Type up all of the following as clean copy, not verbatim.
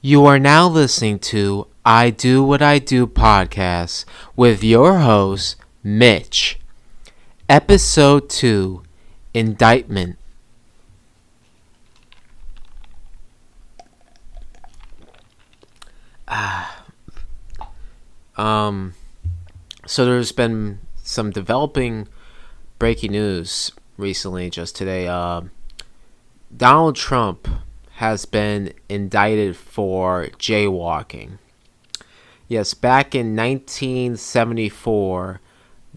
You are now listening to I Do What I Do podcast with your host, Mitch. Episode 2, Indictment. So there's been some developing breaking news recently, just today. Donald Trump has been indicted for jaywalking. Yes, back in 1974,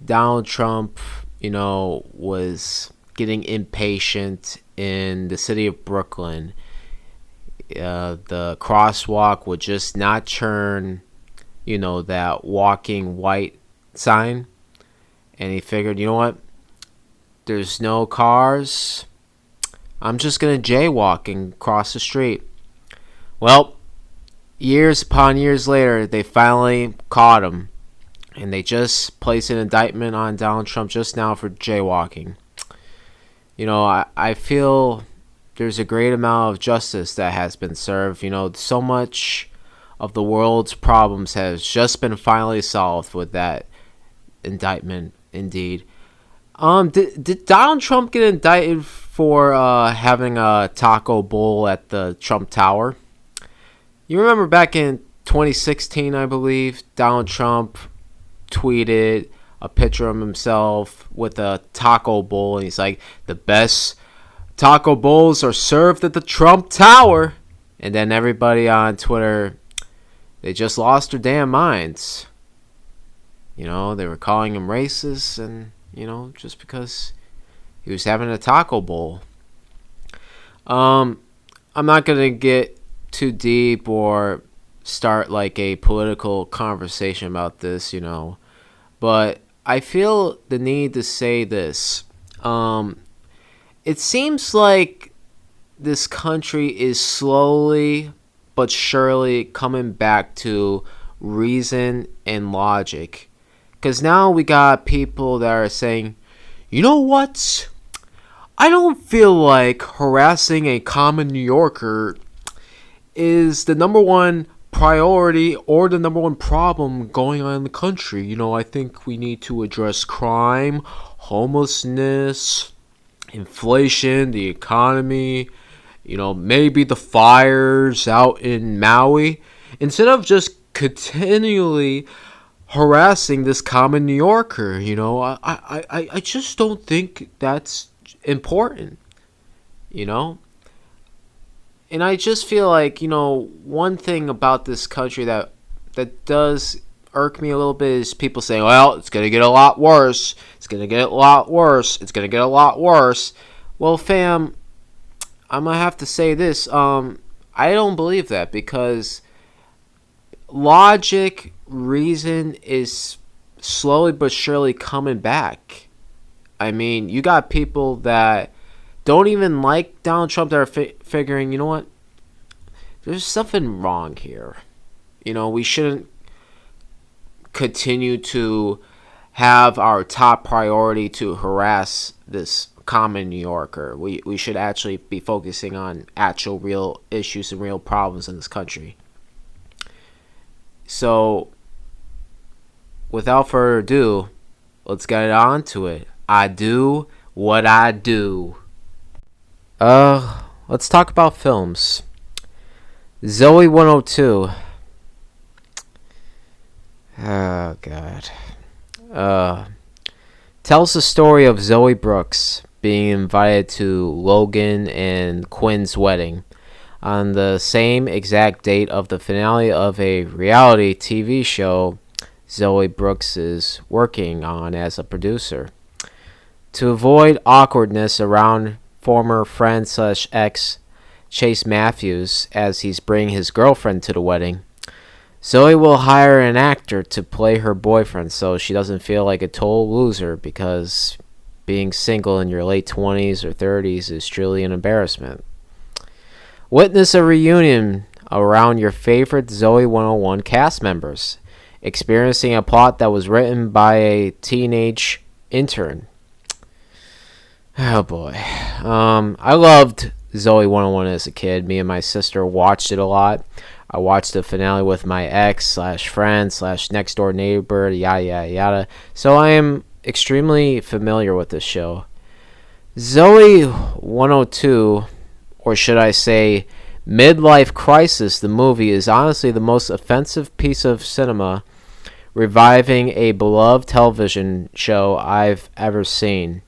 Donald Trump, was getting impatient in the city of Brooklyn. The crosswalk would just not turn, that walking white sign. And he figured, you know what? There's no cars. I'm just going to jaywalk and cross the street. Well, years upon years later, they finally caught him. And they just placed an indictment on Donald Trump just now for jaywalking. I feel there's a great amount of justice that has been served. So much of the world's problems has just been finally solved with that indictment, indeed. Did Donald Trump get indicted for having a taco bowl at the Trump Tower? You remember back in 2016, I believe, Donald Trump tweeted a picture of himself with a taco bowl, and he's like, the best taco bowls are served at the Trump Tower. And then everybody on Twitter, they just lost their damn minds. They were calling him racist, and just because he was having a taco bowl. I'm not going to get too deep or start like a political conversation about this, but I feel the need to say this. It seems like this country is slowly but surely coming back to reason and logic. Because now we got people that are saying, you know what? I don't feel like harassing a common New Yorker is the number one priority or the number one problem going on in the country. I think we need to address crime, homelessness, inflation, the economy, maybe the fires out in Maui. Instead of just continually harassing this common New Yorker, I just don't think that's important, And I just feel like, one thing about this country that does irk me a little bit is people saying, well, it's going to get a lot worse. It's going to get a lot worse. It's going to get a lot worse. Well, fam, I'm going to have to say this. I don't believe that, because logic, reason is slowly but surely coming back. I mean, you got people that don't even like Donald Trump that are figuring, you know what? There's something wrong here. We shouldn't continue to have our top priority to harass this common New Yorker. We should actually be focusing on actual real issues and real problems in this country. So, without further ado, let's get on to it. I do what I do. Let's talk about films. Zoey 102. Oh, God. Tells the story of Zoey Brooks being invited to Logan and Quinn's wedding on the same exact date of the finale of a reality TV show Zoey Brooks is working on as a producer. To avoid awkwardness around former friend/ex Chase Matthews as he's bringing his girlfriend to the wedding, Zoey will hire an actor to play her boyfriend so she doesn't feel like a total loser, because being single in your late 20s or 30s is truly an embarrassment. Witness a reunion around your favorite Zoey 101 cast members, experiencing a plot that was written by a teenage intern. Oh boy. I loved Zoey 101 as a kid. Me and my sister watched it a lot. I watched the finale with my ex/friend/next door neighbor, yada yada yada. So I am extremely familiar with this show. Zoey 102, or should I say Midlife Crisis, the movie, is honestly the most offensive piece of cinema reviving a beloved television show I've ever seen.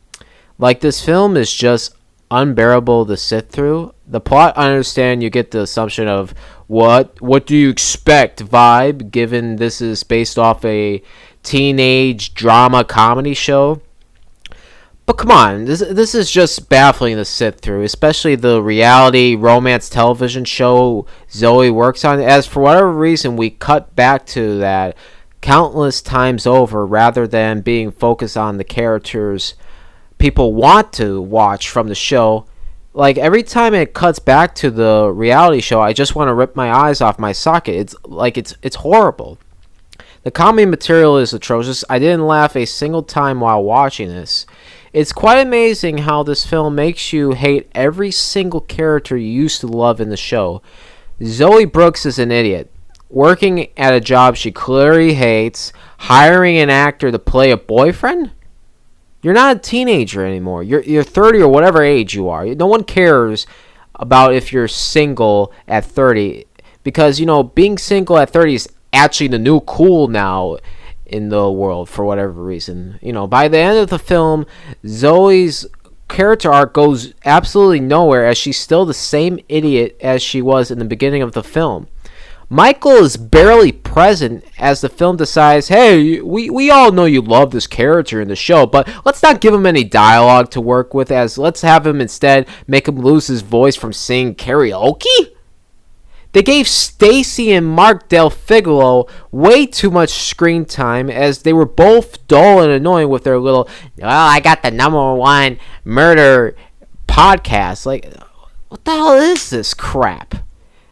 Like, this film is just unbearable to sit through. The plot, I understand you get the assumption of what do you expect vibe, given this is based off a teenage drama comedy show. But come on, this is just baffling to sit through, especially the reality romance television show Zoey works on. As for whatever reason, we cut back to that countless times over rather than being focused on the characters people want to watch from the show. Like, every time it cuts back to the reality show, I just want to rip my eyes off my socket. It's horrible. The comedy material is atrocious. I didn't laugh a single time while watching this. It's quite amazing how this film makes you hate every single character you used to love in the show. Zoey Brooks is an idiot, working at a job she clearly hates, hiring an actor to play a boyfriend? You're not a teenager anymore. You're 30 or whatever age you are. No one cares about if you're single at 30, because, you know, being single at 30 is actually the new cool now in the world for whatever reason. You know, by the end of the film, Zoey's character arc goes absolutely nowhere, as she's still the same idiot as she was in the beginning of the film. Michael is barely present as the film decides, hey, we all know you love this character in the show, but let's not give him any dialogue to work with, as let's have him instead make him lose his voice from singing karaoke? They gave Stacy and Mark Del Figaro way too much screen time, as they were both dull and annoying with their little, well, I got the #1 murder podcast. Like, what the hell is this crap?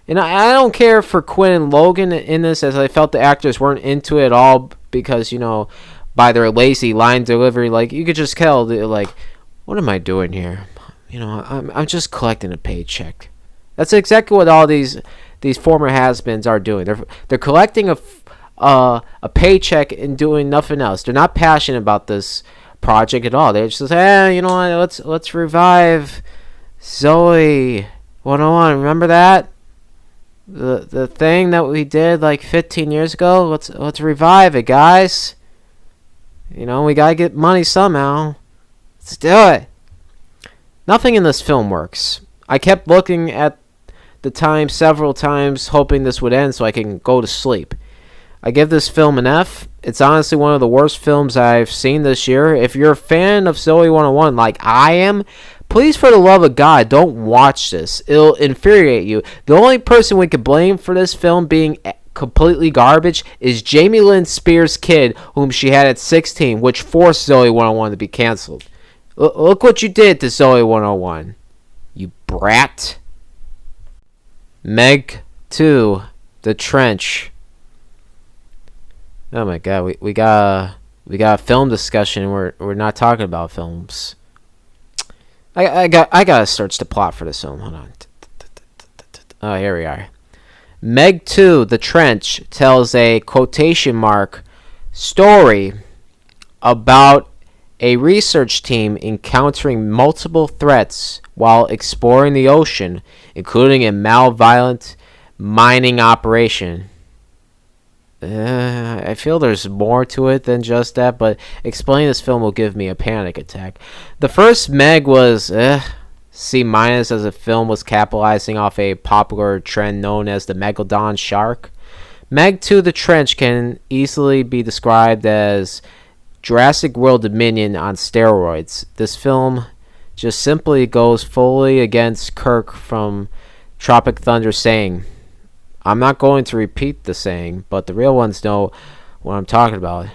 And I don't care for Quinn and Logan in this, as I felt the actors weren't into it at all, because, you know, by their lazy line delivery, like, you could just tell, like, what am I doing here? You know, I'm just collecting a paycheck. That's exactly what all these former has-beens are doing. They're collecting a paycheck and doing nothing else. They're not passionate about this project at all. They just say, you know what, let's revive Zoey 101. Remember that? The thing that we did like 15 years ago? Let's revive it, guys. You know, we gotta get money somehow. Let's do it. Nothing in this film works. I kept looking at the time several times, hoping this would end so I can go to sleep. I give this film an F. It's honestly one of the worst films I've seen this year. If you're a fan of Zoey 101 like I am, please, for the love of God, don't watch this. It'll infuriate you. The only person we could blame for this film being completely garbage is Jamie Lynn Spears' kid, whom she had at 16, which forced Zoey 101 to be canceled. Look what you did to Zoey 101, you brat. Meg 2, The Trench. Oh my God, we got a film discussion. We're not talking about films. I gotta search the plot for this film. Hold on. Oh, here we are. Meg 2, The Trench, tells a quotation mark story about a research team encountering multiple threats while exploring the ocean, including a malevolent mining operation. I feel there's more to it than just that, but explaining this film will give me a panic attack. The first Meg was C- as the film was capitalizing off a popular trend known as the Megalodon shark. Meg 2, The Trench can easily be described as Jurassic World Dominion on steroids. This film just simply goes fully against Kirk from Tropic Thunder saying, I'm not going to repeat the saying, but the real ones know what I'm talking about.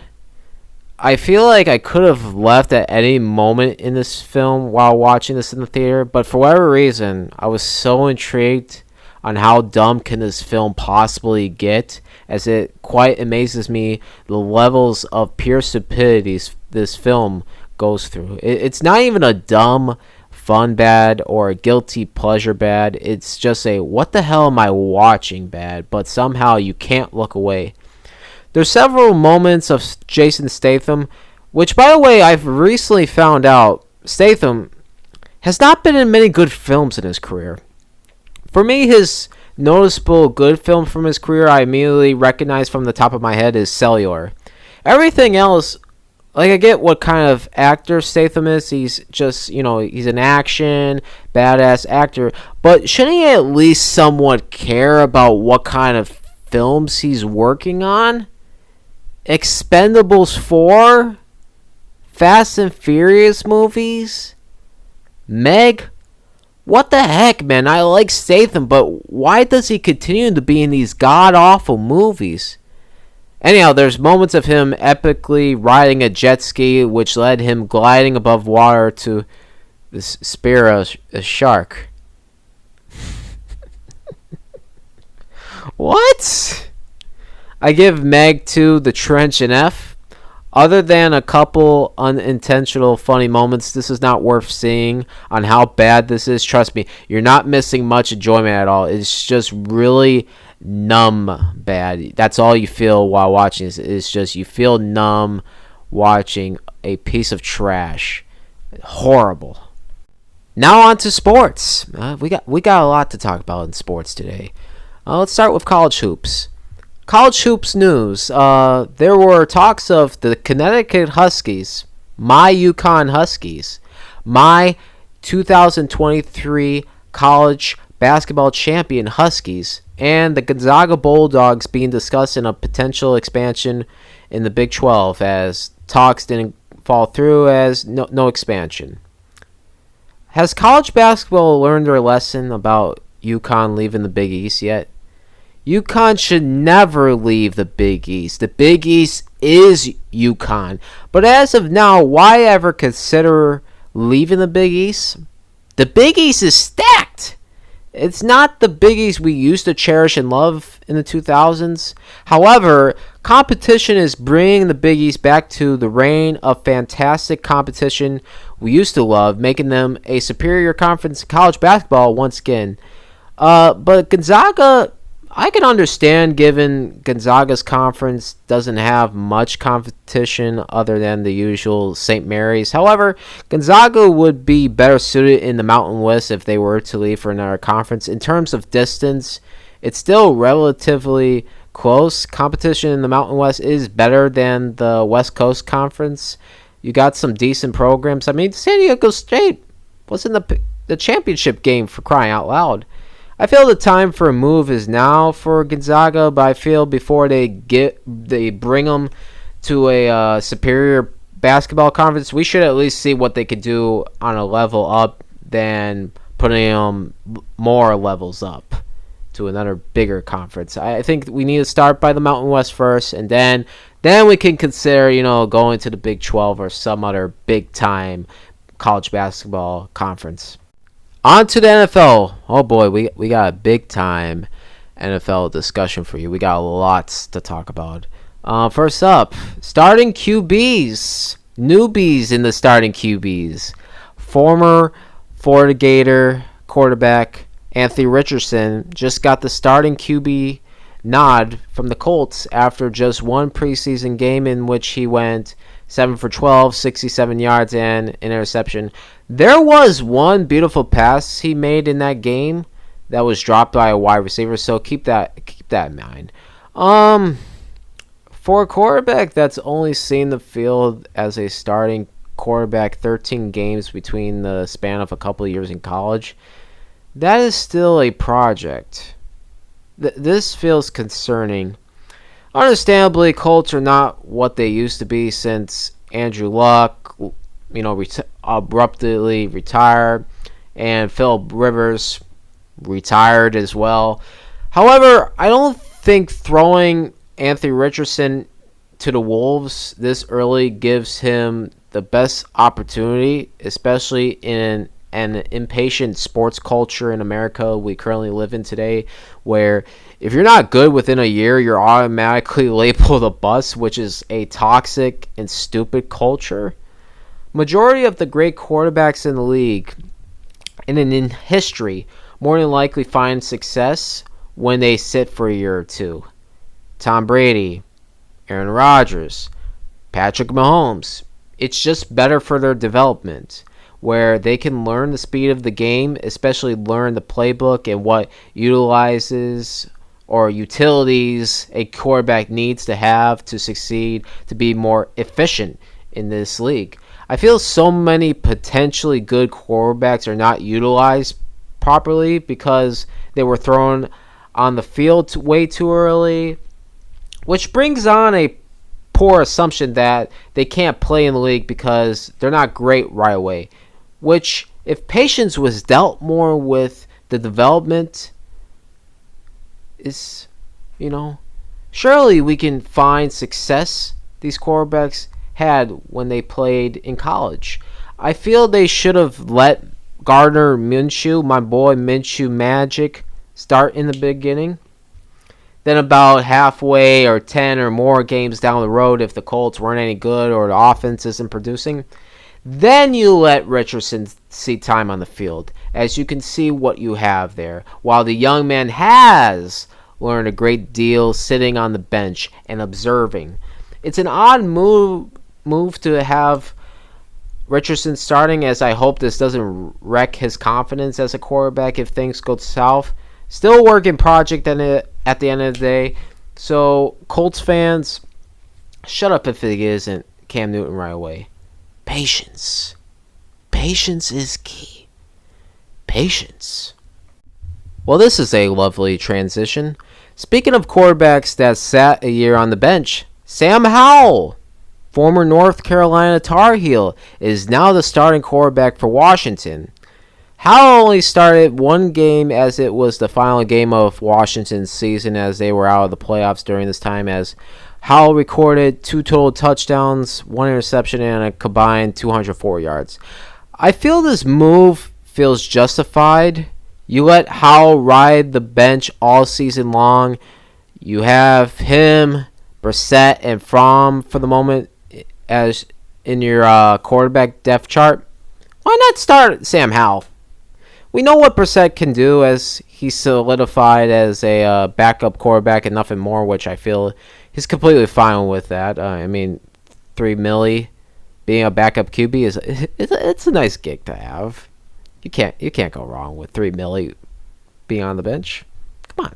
I feel like I could have left at any moment in this film while watching this in the theater, but for whatever reason, I was so intrigued on how dumb can this film possibly get, as it quite amazes me the levels of pure stupidity this film goes through. It's not even a dumb, fun bad or a guilty pleasure bad. It's just a what the hell am I watching bad, but somehow you can't look away. There's several moments of Jason Statham, which, by the way, I've recently found out Statham has not been in many good films in his career. For me, his noticeable good film from his career I immediately recognize from the top of my head is Cellular. Everything else, like, I get what kind of actor Statham is. He's just, he's an action, badass actor. But shouldn't he at least somewhat care about what kind of films he's working on? Expendables 4? Fast and Furious movies? Meg? What the heck, man? I like Statham, but why does he continue to be in these god-awful movies? Anyhow, there's moments of him epically riding a jet ski, which led him gliding above water to spear a shark. What? I give Meg 2 The Trench an F. Other than a couple unintentional funny moments, this is not worth seeing on how bad this is. Trust me, you're not missing much enjoyment at all. It's just really numb bad. That's all you feel while watching this. It's just you feel numb watching a piece of trash. Horrible. Now on to sports. We got a lot to talk about in sports today. Let's start with college hoops. College hoops news. There were talks of the Connecticut Huskies, my UConn Huskies, my 2023 college basketball champion Huskies, and the Gonzaga Bulldogs being discussed in a potential expansion in the Big 12 as talks didn't fall through as no expansion. Has college basketball learned their lesson about UConn leaving the Big East yet? UConn should never leave the Big East. The Big East is UConn. But as of now, why ever consider leaving the Big East? The Big East is stacked. It's not the Big East we used to cherish and love in the 2000s. However, competition is bringing the Big East back to the reign of fantastic competition we used to love, making them a superior conference in college basketball once again. But Gonzaga, I can understand given Gonzaga's conference doesn't have much competition other than the usual St. Mary's. However, Gonzaga would be better suited in the Mountain West if they were to leave for another conference. In terms of distance, it's still relatively close. Competition in the Mountain West is better than the West Coast Conference. You got some decent programs. I mean, San Diego State was in the championship game, for crying out loud. I feel the time for a move is now for Gonzaga, but I feel before they bring them to a superior basketball conference, we should at least see what they could do on a level up than putting them more levels up to another bigger conference. I think we need to start by the Mountain West first, and then we can consider, going to the Big 12 or some other big time college basketball conference. On to the NFL. Oh boy, we got a big time NFL discussion for you. We got lots to talk about. First up, starting QBs. Newbies in the starting QBs. Former Florida Gator quarterback Anthony Richardson just got the starting QB nod from the Colts after just one preseason game in which he went 7 for 12, 67 yards, and an interception. There was one beautiful pass he made in that game that was dropped by a wide receiver, so keep that in mind. For a quarterback that's only seen the field as a starting quarterback 13 games between the span of a couple of years in college, that is still a project. This feels concerning. Understandably, Colts are not what they used to be since Andrew Luck, abruptly retired, and Phillip Rivers retired as well. However, I don't think throwing Anthony Richardson to the Wolves this early gives him the best opportunity, especially in an impatient sports culture in America we currently live in today, where if you're not good within a year, you're automatically labeled a bust, which is a toxic and stupid culture. Majority of the great quarterbacks in the league and in history more than likely find success when they sit for a year or two. Tom Brady, Aaron Rodgers, Patrick Mahomes. It's just better for their development, where they can learn the speed of the game, especially learn the playbook and what utilizes or utilities a quarterback needs to have to succeed, to be more efficient in this league. I feel so many potentially good quarterbacks are not utilized properly because they were thrown on the field way too early, which brings on a poor assumption that they can't play in the league because they're not great right away. Which, if patience was dealt more with the development, is, surely we can find success these quarterbacks had when they played in college. I feel they should have let Gardner Minshew, my boy Minshew Magic, start in the beginning. Then about halfway or 10 or more games down the road, if the Colts weren't any good or the offense isn't producing, then you let Richardson see time on the field, as you can see what you have there, while the young man has learned a great deal sitting on the bench and observing. It's an odd move to have Richardson starting, as I hope this doesn't wreck his confidence as a quarterback if things go south. Still a working project at the end of the day. So, Colts fans, shut up if it isn't Cam Newton right away. Patience. Patience is key. Patience. Well, this is a lovely transition. Speaking of quarterbacks that sat a year on the bench, Sam Howell, former North Carolina Tar Heel, is now the starting quarterback for Washington. Howell only started one game, as it was the final game of Washington's season, as they were out of the playoffs during this time, as Howell recorded 2 total touchdowns, 1 interception, and a combined 204 yards. I feel this move feels justified. You let Howell ride the bench all season long. You have him, Brissett, and Fromm for the moment as in your quarterback depth chart. Why not start Sam Howell? We know what Brissett can do, as he's solidified as a backup quarterback and nothing more, which I feel he's completely fine with that. $3 million being a backup QB it's a nice gig to have. You can't go wrong with $3 million being on the bench. Come on.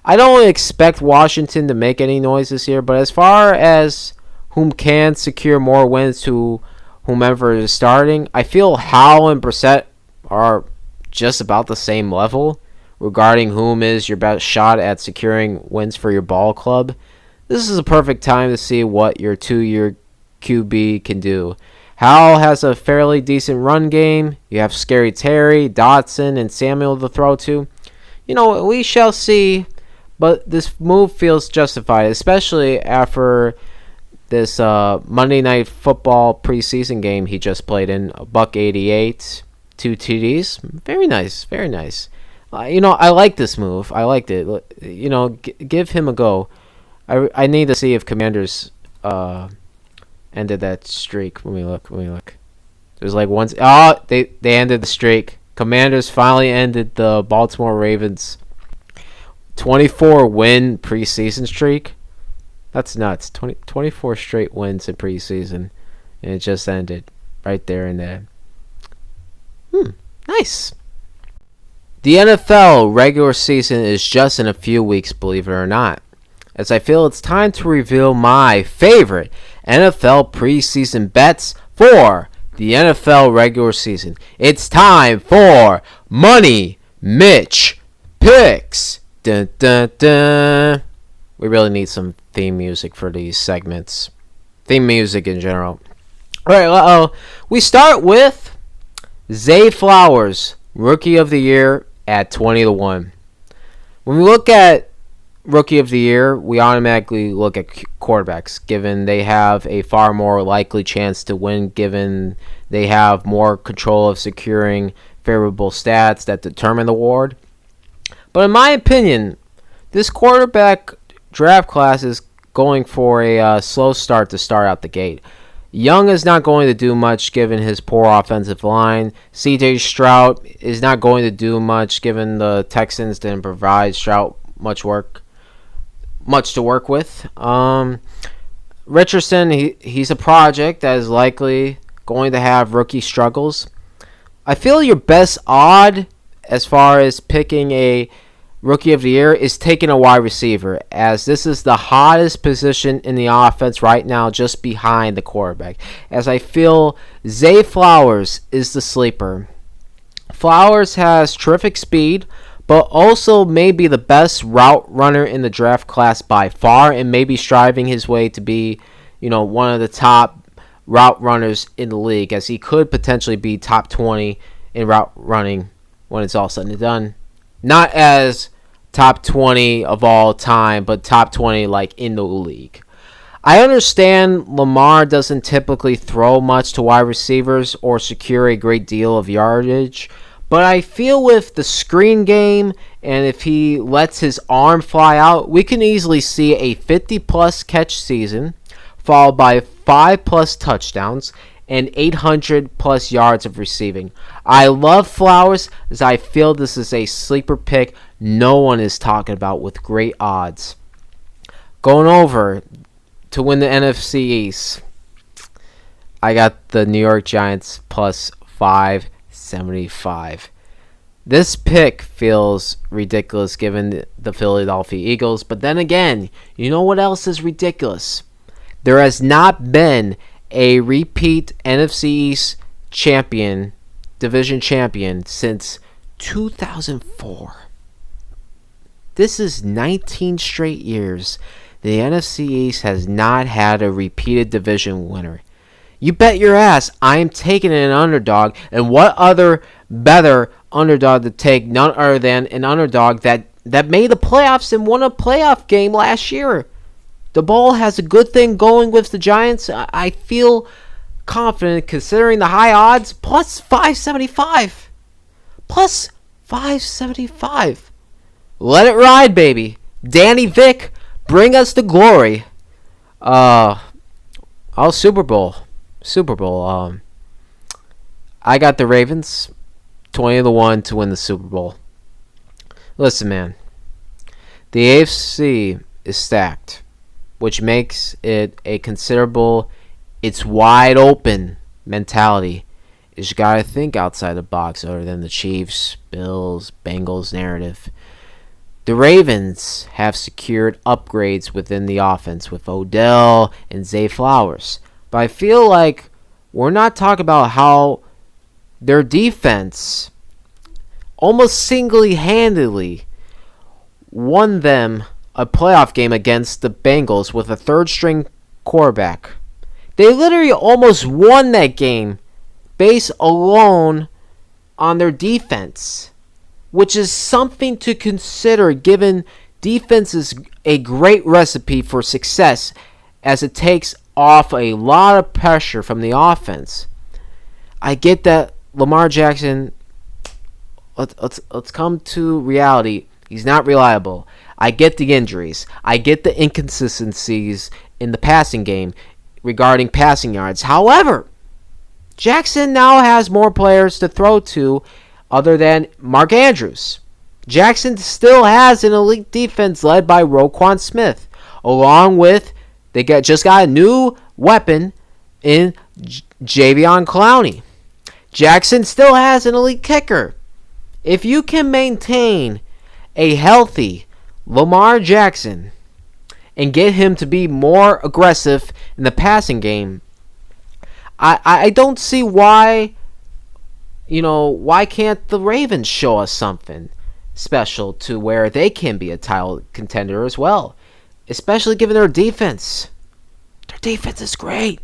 I don't expect Washington to make any noise this year, but as far as whom can secure more wins to whomever is starting, I feel Howell and Brissett are just about the same level regarding whom is your best shot at securing wins for your ball club. This is a perfect time to see what your 2-year QB can do. Howell has a fairly decent run game. You have Scary Terry, Dotson, and Samuel to throw to. We shall see, but this move feels justified, especially after this Monday Night Football preseason game he just played in. $188, 2 TDs. Very nice, very nice. I like this move. I liked it. Give him a go. I need to see if Commanders ended that streak. Let me look. There's like once. Oh, they ended the streak. Commanders finally ended the Baltimore Ravens 24 win preseason streak. That's nuts. 24 straight wins in preseason, and it just ended right there and there. Nice. The NFL regular season is just in a few weeks, believe it or not, as I feel it's time to reveal my favorite NFL preseason bets for the NFL regular season. It's time for Money Mitch Picks. Dun, dun, dun. We really need some theme music for these segments. Theme music in general. Alright, we start with Zay Flowers, Rookie of the Year at 20-1. When we look at Rookie of the Year, we automatically look at quarterbacks, given they have a far more likely chance to win, given they have more control of securing favorable stats that determine the award. But in my opinion, this quarterback draft class is going for a slow start to start out the gate. Young is not going to do much given his poor offensive line. C.J. Stroud is not going to do much given the Texans didn't provide Stroud much to work with. Richardson, he's a project that is likely going to have rookie struggles. I feel your best odd as far as picking a Rookie of the Year is taking a wide receiver, as this is the hottest position in the offense right now, just behind the quarterback. As I feel Zay Flowers is the sleeper. Flowers has terrific speed, but also may be the best route runner in the draft class by far, and maybe striving his way to be, one of the top route runners in the league, as he could potentially be top 20 in route running when it's all said and done. Not as top 20 of all time, but top 20 like in the league. I understand Lamar doesn't typically throw much to wide receivers or secure a great deal of yardage, but I feel with the screen game and if he lets his arm fly out, we can easily see a 50-plus catch season followed by 5-plus touchdowns and 800-plus yards of receiving. I love Flowers, as I feel this is a sleeper pick no one is talking about with great odds. Going over to win the NFC East, I got the New York Giants plus 575. This pick feels ridiculous given the Philadelphia Eagles, but then again, you know what else is ridiculous? There has not been a repeat NFC East division champion since 2004. This is 19 straight years the NFC East has not had a repeated division winner. You bet your ass I am taking an underdog, and what other better underdog to take none other than an underdog that made the playoffs and won a playoff game last year. The ball has a good thing going with the Giants. I feel confident considering the high odds. Plus 575. Plus 575. Let it ride, baby. Danny Vick, bring us the glory. Super Bowl. I got the Ravens 20-1 to win the Super Bowl. Listen, man. The AFC is stacked, which makes it a considerable, it's wide open mentality. You just got to think outside the box other than the Chiefs, Bills, Bengals narrative. The Ravens have secured upgrades within the offense with Odell and Zay Flowers. But I feel like we're not talking about how their defense almost single-handedly won them a playoff game against the Bengals with a third-string quarterback. They literally almost won that game based alone on their defense, which is something to consider given defense is a great recipe for success as it takes off a lot of pressure from the offense. I get that Lamar Jackson, let's come to reality, he's not reliable. I get the injuries. I get the inconsistencies in the passing game regarding passing yards. However, Jackson now has more players to throw to other than Mark Andrews. Jackson still has an elite defense led by Roquan Smith, along with just got a new weapon in Jadeveon Clowney. Jackson still has an elite kicker. If you can maintain a healthy Lamar Jackson and get him to be more aggressive in the passing game, I don't see why can't the Ravens show us something special to where they can be a title contender as well, especially given their defense. Their defense is great.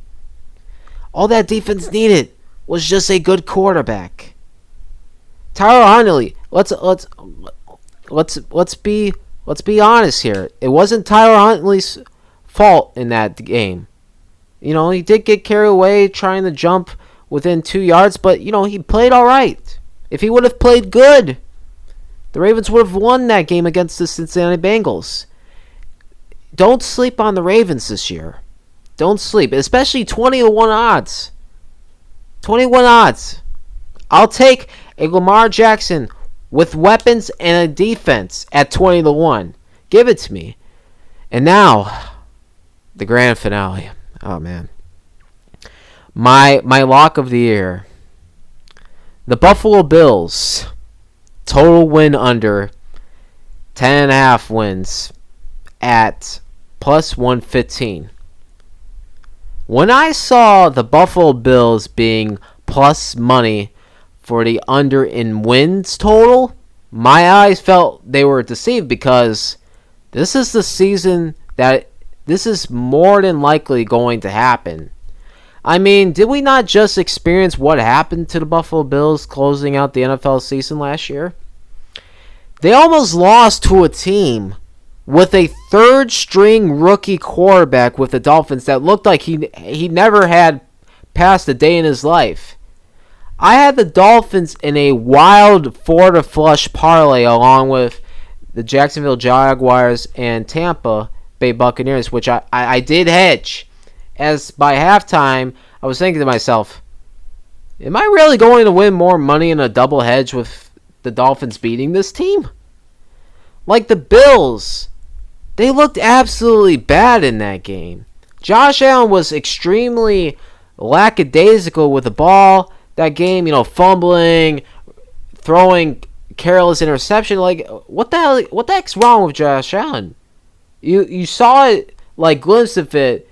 All that defense needed was just a good quarterback. Tyler Huntley, let's be honest here. It wasn't Tyler Huntley's fault in that game. He did get carried away trying to jump within 2 yards, but he played all right. If he would have played good, the Ravens would have won that game against the Cincinnati Bengals. Don't sleep on the Ravens this year. Don't sleep, especially 20-1 odds. 21 odds. I'll take a Lamar Jackson with weapons and a defense at 20-1. Give it to me. And now, the grand finale. Oh, man. My lock of the year. The Buffalo Bills. Total win under 10.5 wins at plus 115. When I saw the Buffalo Bills being plus money for the under in wins total, my eyes felt they were deceived, because this is the season that this is more than likely going to happen. I mean, did we not just experience what happened to the Buffalo Bills closing out the NFL season last year? They almost lost to a team with a third-string rookie quarterback with the Dolphins that looked like he never had passed a day in his life. I had the Dolphins in a wild 4-to-flush parlay along with the Jacksonville Jaguars and Tampa Bay Buccaneers, which I did hedge. As by halftime, I was thinking to myself, am I really going to win more money in a double hedge with the Dolphins beating this team? Like the Bills, they looked absolutely bad in that game. Josh Allen was extremely lackadaisical with the ball that game, fumbling, throwing careless interception. Like, what the heck's wrong with Josh Allen? You saw it, like, glimpse of it,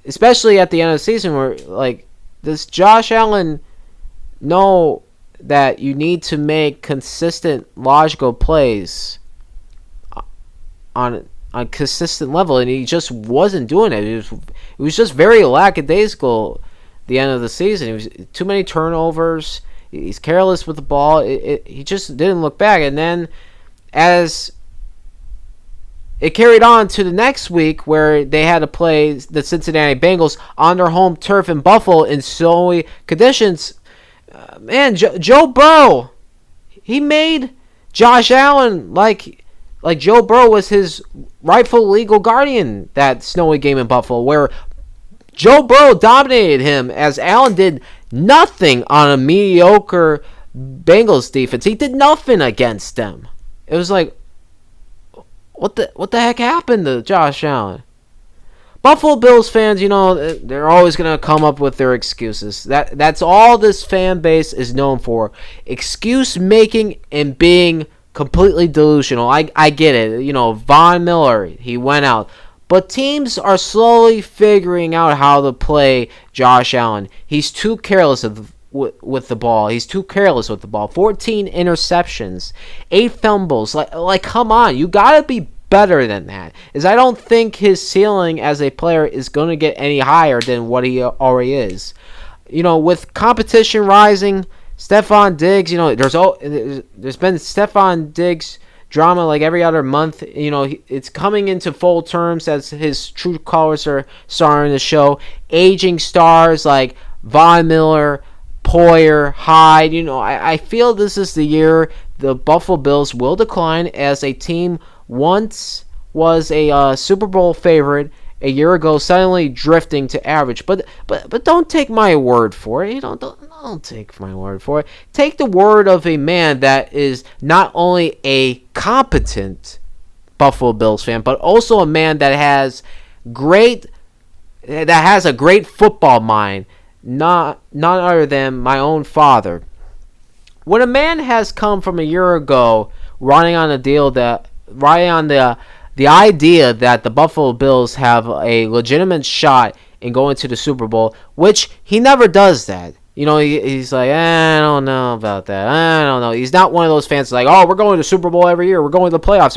especially at the end of the season, where, like, does Josh Allen know that you need to make consistent, logical plays on a consistent level, and he just wasn't doing it. It was just very lackadaisical the end of the season. It was too many turnovers. He's careless with the ball. He just didn't look back. And then as it carried on to the next week, where they had to play the Cincinnati Bengals on their home turf in Buffalo in snowy conditions, Joe Burrow, he made Josh Allen like Joe Burrow was his rightful legal guardian that snowy game in Buffalo, where Joe Burrow dominated him as Allen did nothing on a mediocre Bengals defense. He did nothing against them. It was like, what the heck happened to Josh Allen? Buffalo Bills fans, they're always going to come up with their excuses. That's all this fan base is known for. Excuse making and being completely delusional. I get it. Von Miller, he went out. But teams are slowly figuring out how to play Josh Allen. He's too careless with the ball. He's too careless with the ball. 14 interceptions, 8 fumbles. Like, come on. You got to be better than that. I don't think his ceiling as a player is going to get any higher than what he already is. With competition rising, Stephon Diggs, there's been Stephon Diggs drama like every other month. It's coming into full terms as his true colors are starting to show. Aging stars like Von Miller, Poyer, Hyde. I feel this is the year the Buffalo Bills will decline, as a team once was a Super Bowl favorite a year ago, suddenly drifting to average. But don't take my word for it. Don't take my word for it. Take the word of a man that is not only a competent Buffalo Bills fan, but also a man that has a great football mind. None other than my own father. When a man has come from a year ago riding on the idea that the Buffalo Bills have a legitimate shot in going to the Super Bowl, which he never does that. He's like, I don't know about that. I don't know. He's not one of those fans like, oh, we're going to the Super Bowl every year. We're going to the playoffs.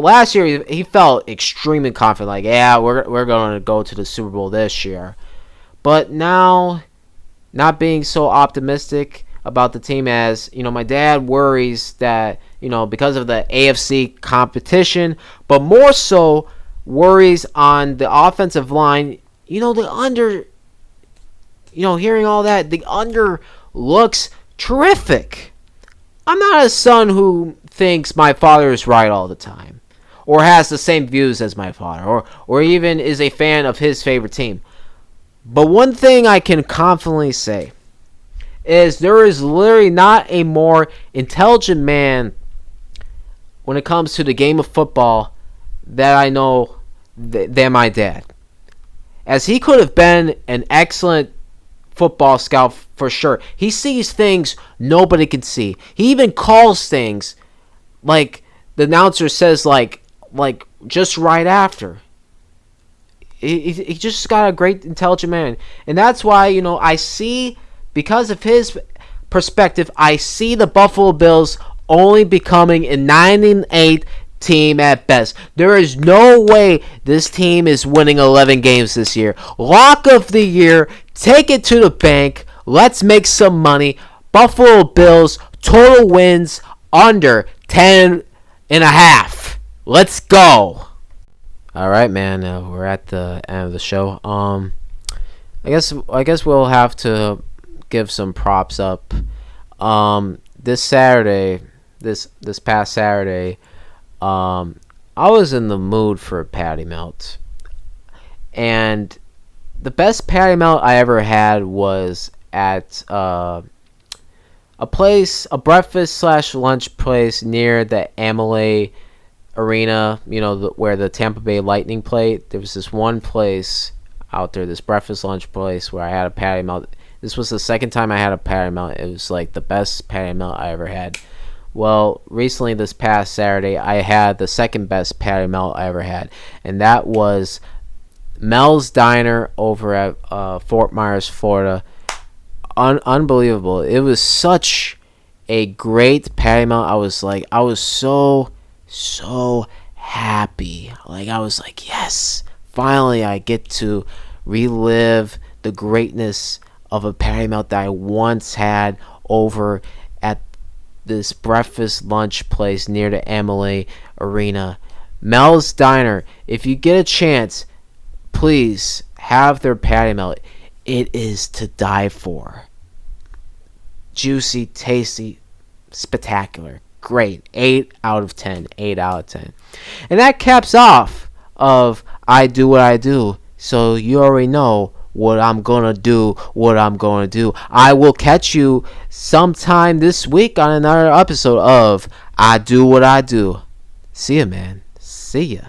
Last year he felt extremely confident, like, yeah, we're going to go to the Super Bowl this year. But now, not being so optimistic about the team, as, my dad worries that, because of the AFC competition, but more so worries on the offensive line. The under, hearing all that, the under looks terrific. I'm not a son who thinks my father is right all the time, or has the same views as my father, or even is a fan of his favorite team. But one thing I can confidently say is there is literally not a more intelligent man when it comes to the game of football that I know than my dad. As he could have been an excellent football scout for sure. He sees things nobody can see. He even calls things like the announcer says like just right after. He just got a great intelligent man. And that's why, I see, because of his perspective, I see the Buffalo Bills only becoming a 9-8 team at best. There is no way this team is winning 11 games this year. Lock of the year, take it to the bank. Let's make some money. Buffalo Bills total wins under 10.5. Let's go. All right, man. We're at the end of the show. I guess we'll have to give some props up. This past Saturday, I was in the mood for a patty melt, and the best patty melt I ever had was at a breakfast / lunch place near the Amalie Arena, where the Tampa Bay Lightning played. There was this one place out there, this breakfast lunch place, where I had a patty melt. This was the second time I had a patty melt. It was like the best patty melt I ever had. Well, recently this past Saturday, I had the second best patty melt I ever had, and that was Mel's Diner over at Fort Myers, Florida. Unbelievable. It was such a great patty melt. I was so happy. I was like, yes, finally I get to relive the greatness of a patty melt that I once had over at this breakfast lunch place near the Amalie Arena. Mel's Diner, if you get a chance, please have their patty melt. It is to die for. Juicy, tasty, spectacular. Great. 8 out of 10. 8 out of 10. And that caps off of I Do What I Do. So you already know what I'm going to do. I will catch you sometime this week on another episode of I Do What I Do. See ya, man. See ya.